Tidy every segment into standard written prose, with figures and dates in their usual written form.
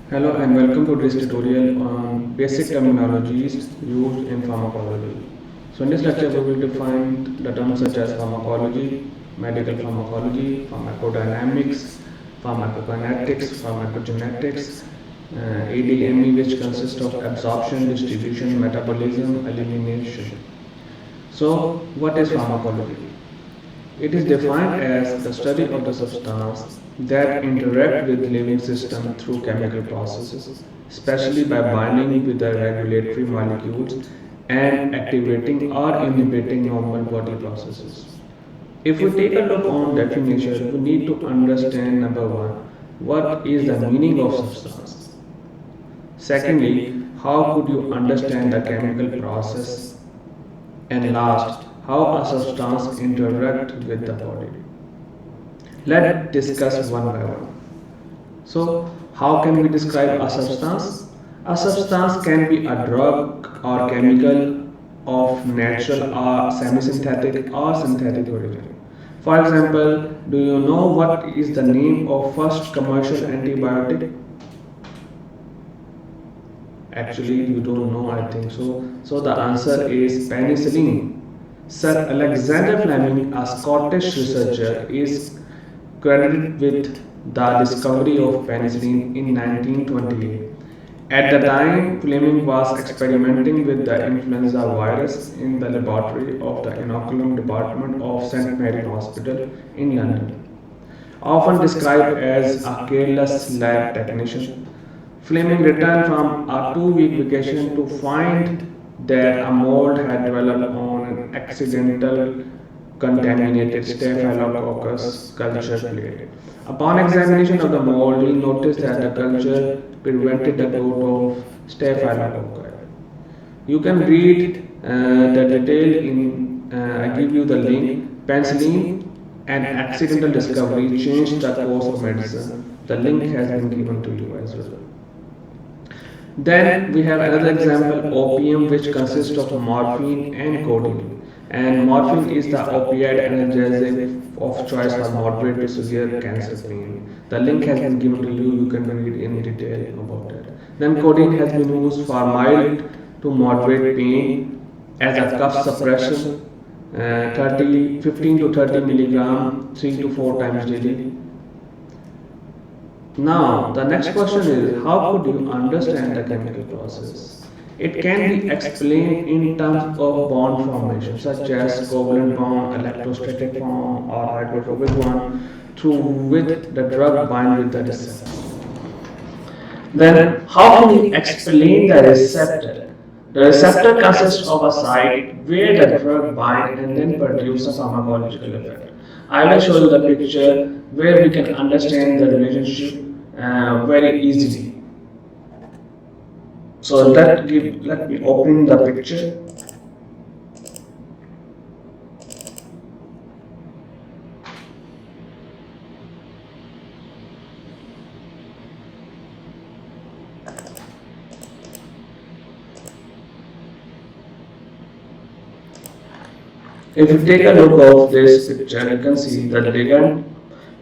Hello and welcome to this tutorial on basic terminologies used in pharmacology. So in this lecture we will define the terms such as pharmacology, medical pharmacology, pharmacodynamics, pharmacokinetics, pharmacogenetics, ADME which consists of absorption, distribution, metabolism, elimination. So what is pharmacology? It is defined as the study of the substance that interact with living system through chemical processes, especially by binding with the regulatory molecules and activating or inhibiting normal body processes. If we take a look on definition, we need to understand number one, what is the meaning of substance? Secondly, how could you understand the chemical process? And last, how a substance interact with the body. Let's discuss one by one. So, how can we describe a substance? A substance can be a drug or chemical of natural or semi-synthetic or synthetic origin. For example, do you know what is the name of first commercial antibiotic? Actually, you don't know, I think so. So the answer is penicillin. Sir Alexander Fleming, a Scottish researcher, is credited with the discovery of penicillin in 1928. At the time, Fleming was experimenting with the influenza virus in the laboratory of the inoculum department of St. Mary Hospital in London. Often described as a careless lab technician, Fleming returned from a 2 week vacation to find that a mold had developed on an accidental contaminated Staphylococcus culture plate. Upon examination of the mold, he noticed that the culture prevented the growth of Staphylococci. You can read the detail in, I give you the link. Penicillin, an accidental discovery, changed the course of medicine. The link has been given to you as well. Then we have another example, opium, which consists of morphine and codeine. And morphine is the opioid analgesic of choice for moderate to severe cancer pain. The link has been given to you, you can read in detail about it. Then codeine has been used for mild to moderate pain as a cough suppression, 15 to 30 milligram, 3 to 4 times daily. Now, the next question is, how could you understand the chemical process? It can be explained in terms of bond formation, such as covalent bond, electrostatic bond, or hydrophobic one, through which the drug binds with the receptor. Then, how can we explain the receptor? The receptor consists of a site where the drug binds and then produces a pharmacological effect. I will show you the picture where we can understand the relationship very easily. So let me open the picture. If you take a look of this picture, you can see that ligand.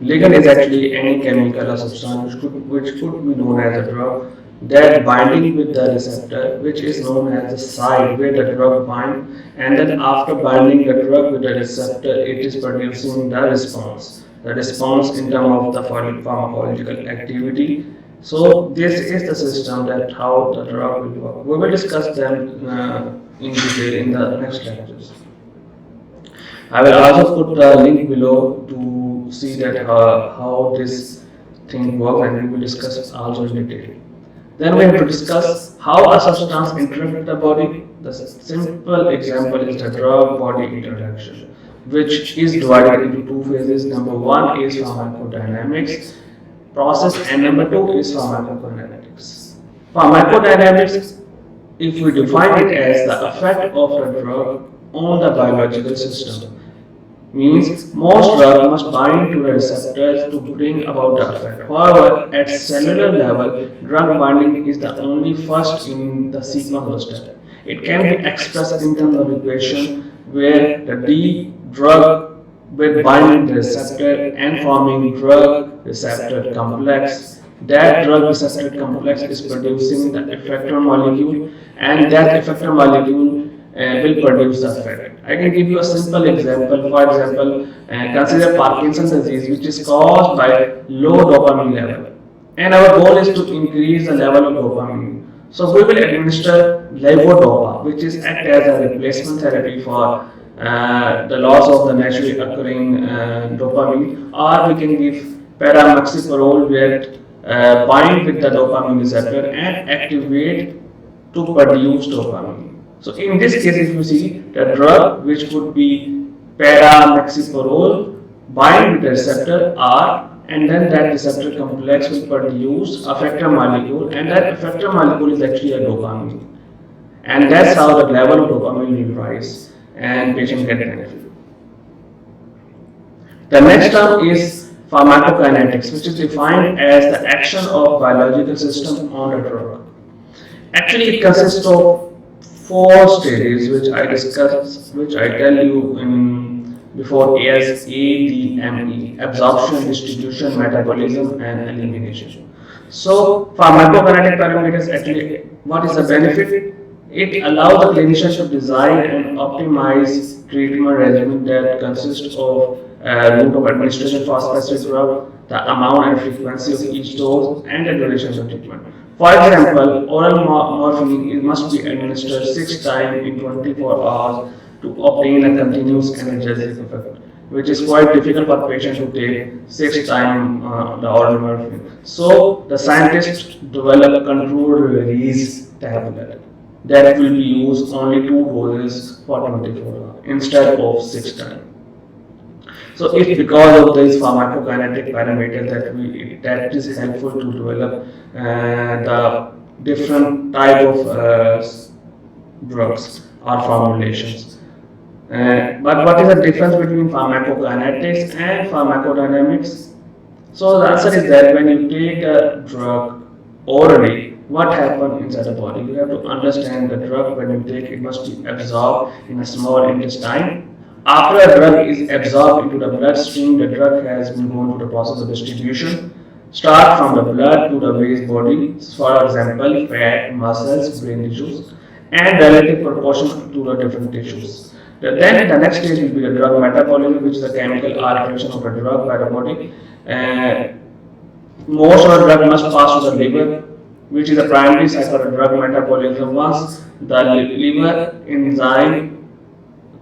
Ligand is actually any chemical or substance which could be known as a drug that binding with the receptor, which is known as the site where the drug binds, and then after binding the drug with the receptor, it is producing the response. The response in terms of the pharmacological activity. So this is the system that how the drug will work. We will discuss them in detail in the next lectures. I will also put the link below to see that how this thing works, and we will discuss also in detail. Then we have to discuss how a substance interacts with the body. The simple example is the drug body interaction, which is divided into two phases. Number one is pharmacodynamics process, and number two is pharmacokinetics. Pharmacodynamics, if we define it as the effect of the drug on the biological system, means most drugs must bind to the receptors to bring about the effect. However, at cellular level, drug binding is the only first in the sequence of step. It can be expressed in terms of equation where the D drug with binding the receptor and forming drug receptor complex that drug receptor complex is producing the effector molecule, and that effector molecule will produce the effect. I can give you a simple example. For example, consider Parkinson's disease, which is caused by low dopamine level, and our goal is to increase the level of dopamine. So we will administer levodopa, which is act as a replacement therapy for the loss of the naturally occurring dopamine, or we can give paramyxoprolol, where bind with the dopamine receptor and activate to produce dopamine. So in this case, if you see the drug which could be paramyxoprolol bind with the receptor R, and then that receptor complex will produce effector molecule, and that effector molecule is actually a dopamine, and that's how the level of dopamine will rise and patient get benefit. The next term is pharmacokinetics, which is defined as the action of biological system on a drug. Actually, it consists of four stages, which I discussed, which I tell you in before as ADME: absorption, distribution, metabolism, and elimination. So, pharmacokinetic parameters actually, what is the benefit? It allows the clinician to design and optimize treatment regimen that consists of route of administration for a specific drug, the amount and frequency of each dose, and the duration of treatment. For example, oral morphine must be administered 6 times in 24 hours to obtain a continuous analgesic effect, which is quite difficult for patients to take 6 times the oral morphine. So the scientists develop controlled release tablet that will be used only 2 doses for 24 hours instead of 6 times. So it's because of these pharmacokinetic parameters that is helpful to develop the different type of drugs or formulations. But what is the difference between pharmacokinetics and pharmacodynamics? So the answer is that when you take a drug orally, what happens inside the body? You have to understand the drug when you take it must be absorbed in a small intestine. After a drug is absorbed into the bloodstream, the drug has been going through the process of distribution. Start from the blood to the waste body, for example, fat, muscles, brain tissues, and relative proportion to the different tissues. Then the next stage will be the drug metabolism, which is the chemical alteration of the drug by the body. Most of the drug must pass to the liver, which is the primary site for the drug metabolism. Once the liver enzyme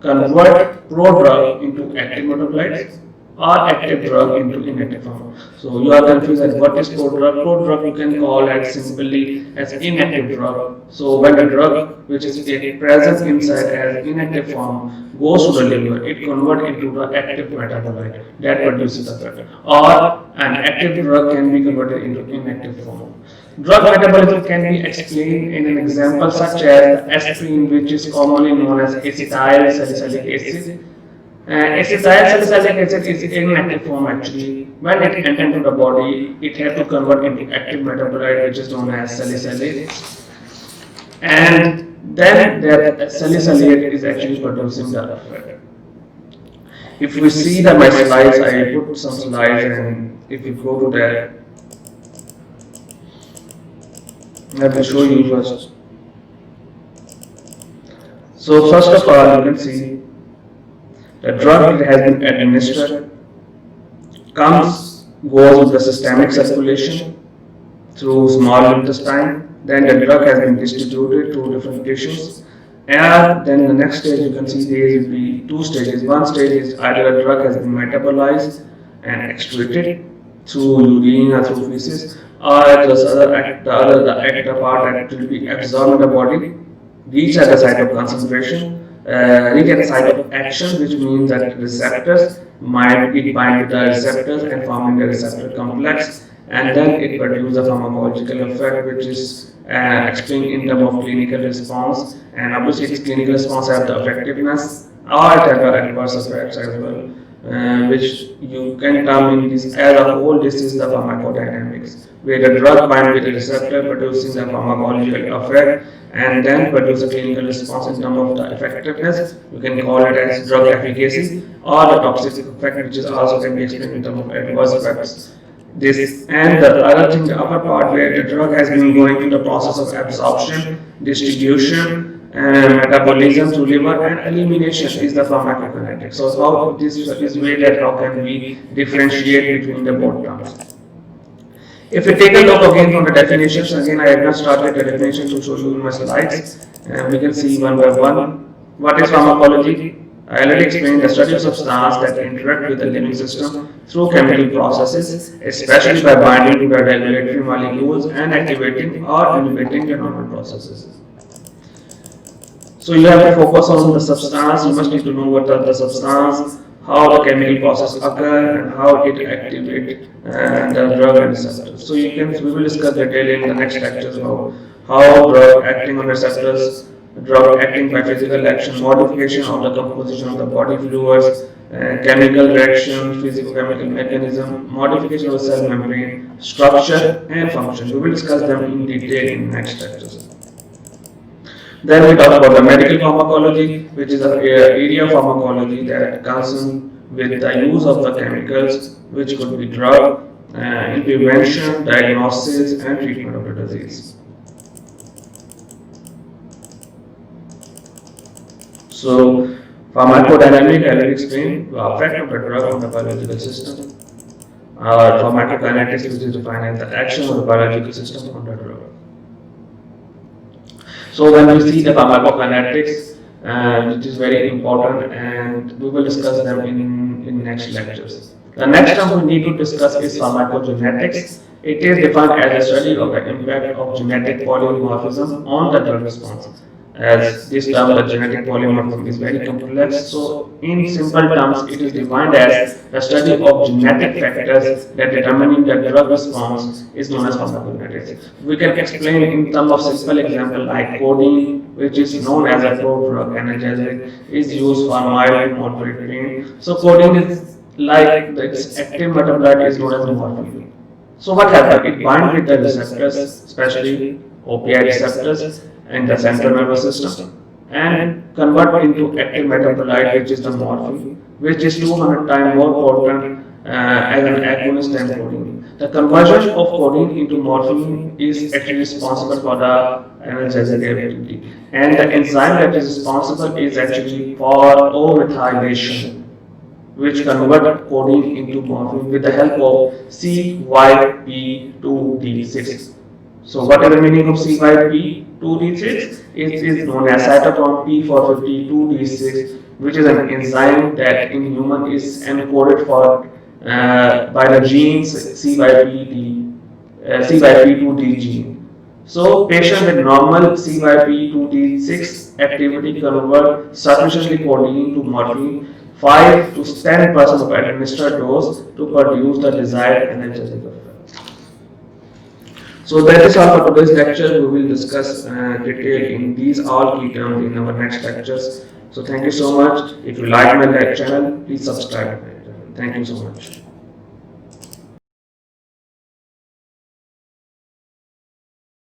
convert prodrug into active metabolites or active drug into inactive form. So you are confused as what is prodrug. Prodrug you can call it simply as inactive drug. So when the drug which is present inside as inactive form goes to the liver, it converts into the active metabolite that produces the drug. Or an active drug can be converted into inactive form. Drug metabolism can be explained in an example such as aspirin, which is commonly known as acetyl salicylic acid. Acetyl salicylic acid is inactive form actually. When it enters into the body, it has to convert into active metabolite, which is known as salicylates. And then that salicylate is actually producing the effect. If we see my slides, I put some slides, and if you go to that, let me show you first. So first of all, you can see the drug that has been administered goes with the systemic circulation through small intestine. Then the drug has been distributed to different tissues, and then the next stage you can see there will be 2 stages. One stage is either the drug has been metabolized and excreted through urine or through feces, or the active part that will be absorbed in the body, reach at the site of concentration, reach at the site of action, which means that receptors might be bind to the receptors and forming the receptor complex, and then it produces a pharmacological effect, which is explained in terms of clinical response. And obviously, its clinical response have the effectiveness or it have the adverse effects as well, which you can term in this as a whole. This is the pharmacodynamics, where the drug binds with the receptor, producing the pharmacological effect, and then produce a clinical response in terms of the effectiveness. You can call it as drug efficacy, or the toxic effect, which is also can be explained in terms of adverse effects. This and the other thing, the upper part where the drug has been going through the process of absorption, distribution, and metabolism through liver and elimination is the pharmacokinetics. So how this is way that how can we differentiate between the both terms. If we take a look again from the definitions, again I have not started the definition to show you in my slides, and we can see one by one. What is pharmacology? I already explained the study of substance that interact with the living system through chemical processes, especially by binding to the regulatory molecules and activating or inhibiting the normal processes. So you have to focus on the substance. You must need to know what are the substance, how the chemical process occur, and how it activates the drug and receptors. So we will discuss detail in the next lectures about how drug acting on receptors, drug acting by physical action, modification of the composition of the body fluids, chemical reaction, physicochemical mechanism, modification of the cell membrane, structure and function. We will discuss them in detail in next lectures. Then we talk about the medical pharmacology, which is an area of pharmacology that concerns with the use of the chemicals, which could be drug, in prevention, diagnosis and treatment of the disease. So, pharmacodynamic, I will explain the effect of the drug on the biological system. Pharmacokinetics, which is defined as the action of the biological system on the drug. So when we see the pharmacokinetics, which is very important, and we will discuss them in next lectures. The next term we need to discuss is pharmacogenetics. It is defined as a study of the impact of genetic polymorphism on the drug response. As this term, the genetic polymorphism is very complex, so in simple terms, it is defined as the study of genetic factors that determining the drug response is known as pharmacokinetics. We can explain in terms of simple example like codeine, which is known as a pro-drug analgesic, is used for mild and moderate pain. So codeine is like its active metabolite is known as morphine. So what happens? It binds with the receptors, especially opioid receptors, in the central nervous system and convert into active metabolite, which is the morphine, which is 200 times more potent as an agonist than codeine. The conversion of codeine into morphine is actually responsible for the analgesic ability, and the enzyme that is responsible is actually for O-methylation, which convert codeine into morphine with the help of CYP2D6. So what is the meaning of CYP2D6? It is known as cytochrome P450-2D6, which is an enzyme that in human is encoded for by the genes CYP2D gene. So patients with normal CYP2D6 activity convert sufficiently codeine to morphine 5 to 10% of administered dose to produce the desired analgesic effect. So that is all for today's lecture. We will discuss detail in these all key terms in our next lectures. So thank you so much. If you like my channel, please subscribe. Thank you so much.